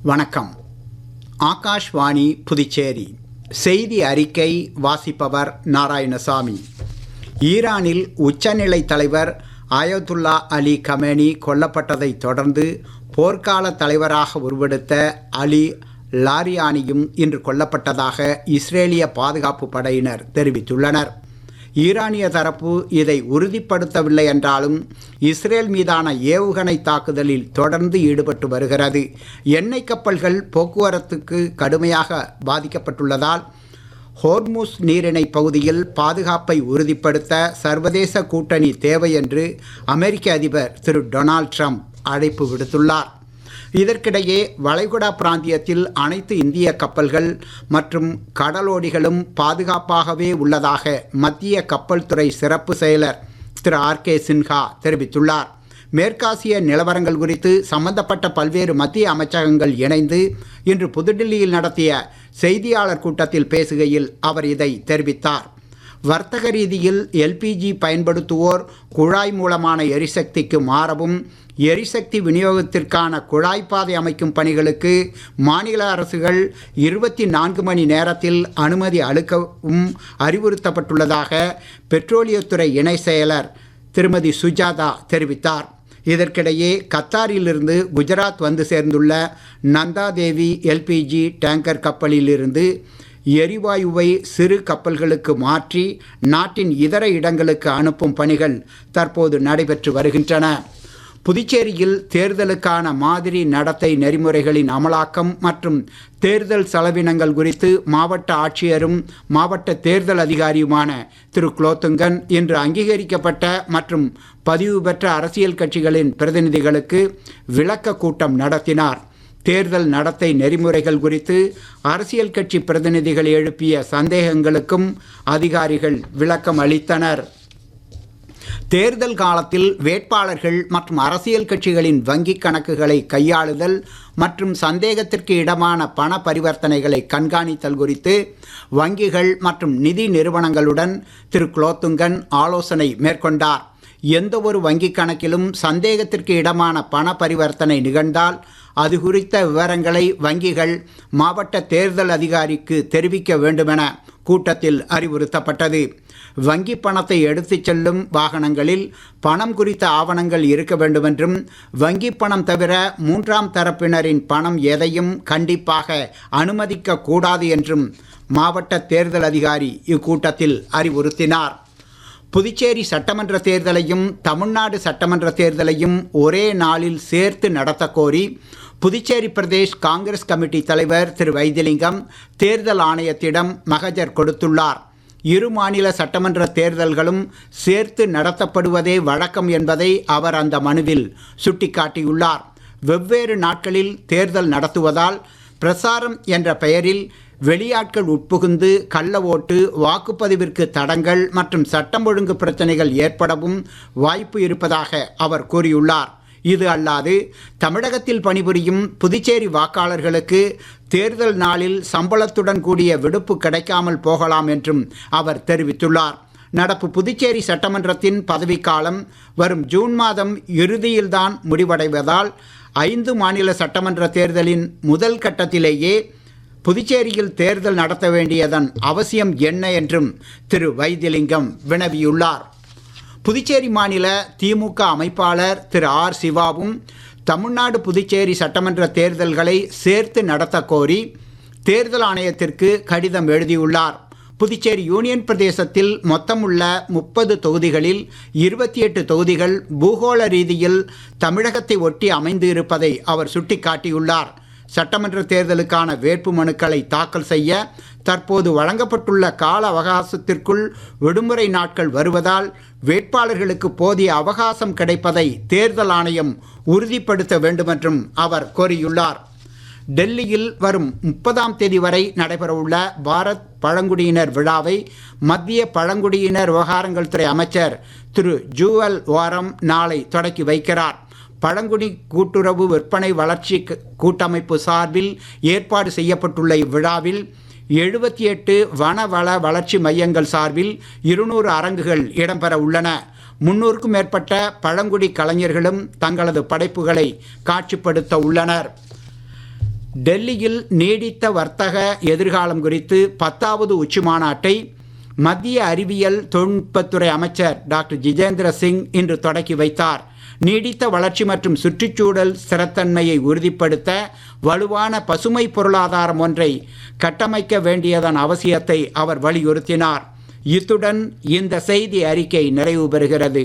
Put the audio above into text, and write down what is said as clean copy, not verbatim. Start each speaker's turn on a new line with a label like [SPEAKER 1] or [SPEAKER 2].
[SPEAKER 1] வணக்கம். ஆகாஷ்வாணி புதுச்சேரி செய்தி அறிக்கை வாசிப்பவர் நாராயணசாமி. ஈரானில் உச்சநிலை தலைவர் ஆயத்துல்லா அலி கமேனி கொல்லப்பட்டதைத் தொடர்ந்து போர்க்கால தலைவராக உருவெடுத்த அலி லாரியானியும் இன்று கொல்லப்பட்டதாக இஸ்ரேலிய பாதுகாப்பு படையினர் தெரிவித்துள்ளனர். ஈரானிய தரப்பு இதை உறுதிப்படுத்தவில்லை என்றாலும் இஸ்ரேல் மீதான ஏவுகணை தாக்குதலில் தொடர்ந்து ஈடுபட்டு வருகிறது. எண்ணெய் கப்பல்கள் போக்குவரத்துக்கு கடுமையாக பாதிக்கப்பட்டுள்ளதால் ஹோர்முஸ் நீரிணை பகுதியில் பாதுகாப்பை உறுதிப்படுத்த சர்வதேச கூட்டணி தேவை என்று அமெரிக்க அதிபர் திரு டொனால்ட் ட்ரம்ப் அழைப்பு விடுத்துள்ளார். இதற்கிடையே வளைகுடா பிராந்தியத்தில் அனைத்து இந்திய கப்பல்கள் மற்றும் கடலோடிகளும் பாதுகாப்பாகவே உள்ளதாக மத்திய கப்பல் துறை சிறப்பு செயலர் திரு ஆர்.கே. சின்ஹா தெரிவித்துள்ளார். மேற்காசிய நிலவரங்கள் குறித்து சம்பந்தப்பட்ட பல்வேறு மத்திய அமைச்சகங்கள் இணைந்து இன்று புதுடில்லியில் நடத்திய செய்தியாளர் கூட்டத்தில் பேசுகையில் அவர் இதை தெரிவித்தார். வர்த்தக ரீதியில் எல்பிஜி பயன்படுத்துவோர் குழாய் மூலமான எரிசக்திக்கு மாறவும் எரிசக்தி விநியோகத்திற்கான குழாய்ப்பாதை அமைக்கும் பணிகளுக்கு மாநில அரசுகள் 24 மணி நேரத்தில் அனுமதி அளிக்கவும் அறிவுறுத்தப்பட்டுள்ளதாக பெட்ரோலியத்துறை இணை செயலர் திருமதி சுஜாதா தெரிவித்தார். இதற்கிடையே கத்தாரிலிருந்து குஜராத் வந்து சேர்ந்துள்ள நந்தாதேவி எல்பிஜி டேங்கர் கப்பலிலிருந்து எரிவாயுவை சிறு கப்பல்களுக்கு மாற்றி நாட்டின் இதர இடங்களுக்கு அனுப்பும் பணிகள் தற்போது நடைபெற்று வருகின்றன. புதுச்சேரியில் தேர்தலுக்கான மாதிரி நடத்தை நெறிமுறைகளின் அமலாக்கம் மற்றும் தேர்தல் செலவினங்கள் குறித்து மாவட்ட ஆட்சியரும் மாவட்ட தேர்தல் அதிகாரியுமான திரு குலோத்துங்கன் இன்று அங்கீகரிக்கப்பட்ட மற்றும் பதிவு பெற்ற அரசியல் கட்சிகளின் பிரதிநிதிகளுக்கு விளக்க கூட்டம் நடத்தினார். தேர்தல் நடத்தை நெறிமுறைகள் குறித்து அரசியல் கட்சி பிரதிநிதிகள் எழுப்பிய சந்தேகங்களுக்கும் அதிகாரிகள் விளக்கம் அளித்தனர். தேர்தல் காலத்தில் வேட்பாளர்கள் மற்றும் அரசியல் கட்சிகளின் வங்கிக் கணக்குகளை கையாளுதல் மற்றும் சந்தேகத்திற்கு இடமான பண பரிவர்த்தனைகளை கண்காணித்தல் குறித்து வங்கிகள் மற்றும் நிதி நிறுவனங்களுடன் திரு குலோத்துங்கன் ஆலோசனை மேற்கொண்டார். எந்த ஒரு வங்கிக் கணக்கிலும் சந்தேகத்திற்கு இடமான பண பரிவர்த்தனை நிகழ்ந்தால் அது குறித்த விவரங்களை வங்கிகள் மாவட்ட தேர்தல் அதிகாரிக்கு தெரிவிக்க வேண்டுமென கூட்டத்தில் அறிவுறுத்தப்பட்டது. வங்கி பணத்தை எடுத்துச் செல்லும் வாகனங்களில் பணம் குறித்த ஆவணங்கள் இருக்க வேண்டுமென்றும் வங்கி பணம் தவிர 3ஆம் தரப்பினரின் பணம் எதையும் கண்டிப்பாக அனுமதிக்க கூடாது என்றும் மாவட்ட தேர்தல் அதிகாரி இக்கூட்டத்தில் அறிவுறுத்தினார். புதுச்சேரி சட்டமன்ற தேர்தலையும் தமிழ்நாடு சட்டமன்ற தேர்தலையும் ஒரே நாளில் சேர்த்து நடத்த கோரி புதுச்சேரி பிரதேஷ் காங்கிரஸ் கமிட்டி தலைவர் திரு வைத்திலிங்கம் தேர்தல் ஆணையத்திடம் மகஜர் கொடுத்துள்ளார். இரு மாநில சட்டமன்ற தேர்தல்களும் சேர்த்து நடத்தப்படுவதே வழக்கம் என்பதை அவர் அந்த மனுவில் சுட்டிக்காட்டியுள்ளார். வெவ்வேறு நாட்களில் தேர்தல் நடத்துவதால் பிரசாரம் என்ற பெயரில் வெளியாட்கள் உட்புகுந்து கள்ள ஓட்டு, வாக்குப்பதிவிற்கு தடங்கள் மற்றும் சட்டம் ஒழுங்கு பிரச்சனைகள் ஏற்படவும் வாய்ப்பு இருப்பதாக அவர் கூறியுள்ளார். இது அல்லாது தமிழகத்தில் பணிபுரியும் புதுச்சேரி வாக்காளர்களுக்கு தேர்தல் நாளில் சம்பளத்துடன் கூடிய விடுப்பு கிடைக்காமல் போகலாம் என்றும் அவர் தெரிவித்துள்ளார். நடப்பு புதுச்சேரி சட்டமன்றத்தின் பதவிக்காலம் வரும் ஜூன் மாதம் இறுதியில்தான் முடிவடைவதால் 5 மாநில சட்டமன்ற தேர்தலின் முதல் கட்டத்திலேயே புதுச்சேரியில் தேர்தல் நடத்த வேண்டியதன் அவசியம் என்ன என்றும் திரு வைத்திலிங்கம் வினவியுள்ளார். புதுச்சேரி மாநில திமுக அமைப்பாளர் திரு ஆர். சிவாவும் தமிழ்நாடு புதுச்சேரி சட்டமன்ற தேர்தல்களை சேர்த்து நடத்த கோரி தேர்தல் ஆணையத்திற்கு கடிதம் எழுதியுள்ளார். புதுச்சேரி யூனியன் பிரதேசத்தில் மொத்தமுள்ள 30 தொகுதிகளில் 28 தொகுதிகள் பூகோள ரீதியில் தமிழகத்தை ஒட்டி அமைந்து இருப்பதை அவர் சுட்டிக்காட்டியுள்ளார். சட்டமன்ற தேர்தலுக்கான வேட்பு மனுக்களை தாக்கல் செய்ய தற்போது வழங்கப்பட்டுள்ள கால அவகாசத்திற்குள் விடுமுறை நாட்கள் வருவதால் வேட்பாளர்களுக்கு போதிய அவகாசம் கிடைப்பதை தேர்தல் ஆணையம் உறுதிப்படுத்த வேண்டுமென்றும் அவர் கோரியுள்ளார். டெல்லியில் வரும் 30ஆம் தேதி வரை நடைபெறவுள்ள பாரத் பழங்குடியினர் விழாவை மத்திய பழங்குடியினர் விவகாரங்கள் துறை அமைச்சர் திரு ஜூவல் ஓரம் நாளை தொடக்கி வைக்கிறார். பழங்குடி கூட்டுறவு விற்பனை வளர்ச்சி கூட்டமைப்பு சார்பில் ஏற்பாடு செய்யப்பட்டுள்ள இவ்விழாவில் 78 வனவள வளர்ச்சி மையங்கள் சார்பில் 200 அரங்குகள் இடம்பெற உள்ளன. 300க்கும் மேற்பட்ட பழங்குடி கலைஞர்களும் தங்களது படைப்புகளை காட்சிப்படுத்த உள்ளனர். டெல்லியில் நீடித்த வர்த்தக எதிர்காலம் குறித்து 10வது உச்சி மாநாட்டை மத்திய அறிவியல் தொழில்நுட்பத்துறை அமைச்சர் டாக்டர் ஜிதேந்திர சிங் இன்று தொடக்கி வைத்தார். நீடித்த வளர்ச்சி மற்றும் சுற்றுச்சூழல் ஸ்திரத்தன்மையை உறுதிப்படுத்த வலுவான பசுமை பொருளாதாரம் ஒன்றை கட்டமைக்க வேண்டியதன் அவசியத்தை அவர் வலியுறுத்தினார். இத்துடன் இந்த செய்தி அறிக்கை நிறைவு பெறுகிறது.